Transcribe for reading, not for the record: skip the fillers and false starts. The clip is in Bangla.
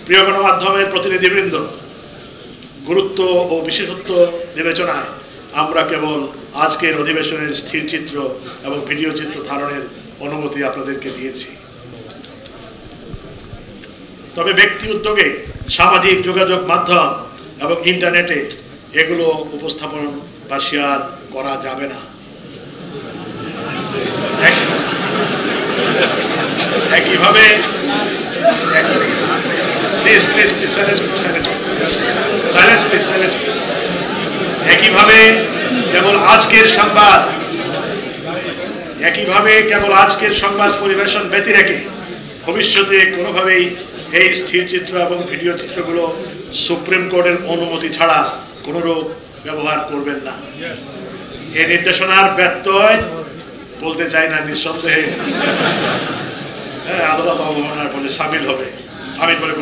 প্রিয় গণমাধ্যমের প্রতিনিধিবৃন্দ, গুরুত্ব ও বিশেষত্ব বিবেচনায় আমরা কেবল আজকের অধিবেশনের স্থির চিত্র এবং ভিডিও চিত্র ধারণের অনুমতি আপনাদেরকে দিয়েছি। তবে ব্যক্তি উদ্যোগে সামাজিক যোগাযোগ মাধ্যম এবং ইন্টারনেটে এগুলো উপস্থাপন বা শেয়ার করা যাবে না। একইভাবে একইভাবে কেবল আজকের সংবাদ পরিবেশন ব্যতি রেখে ভবিষ্যতে কোনোভাবেই এই স্থির চিত্র এবং ভিডিও চিত্রগুলো সুপ্রিম কোর্টের অনুমতি ছাড়া কোনোরূপ ব্যবহার করবেন না। এই নির্দেশনার ব্যত্যয় বলতে চাই না, নিঃসন্দেহে আদালত অবমাননার ফলে সামিল হবে। আমি বলে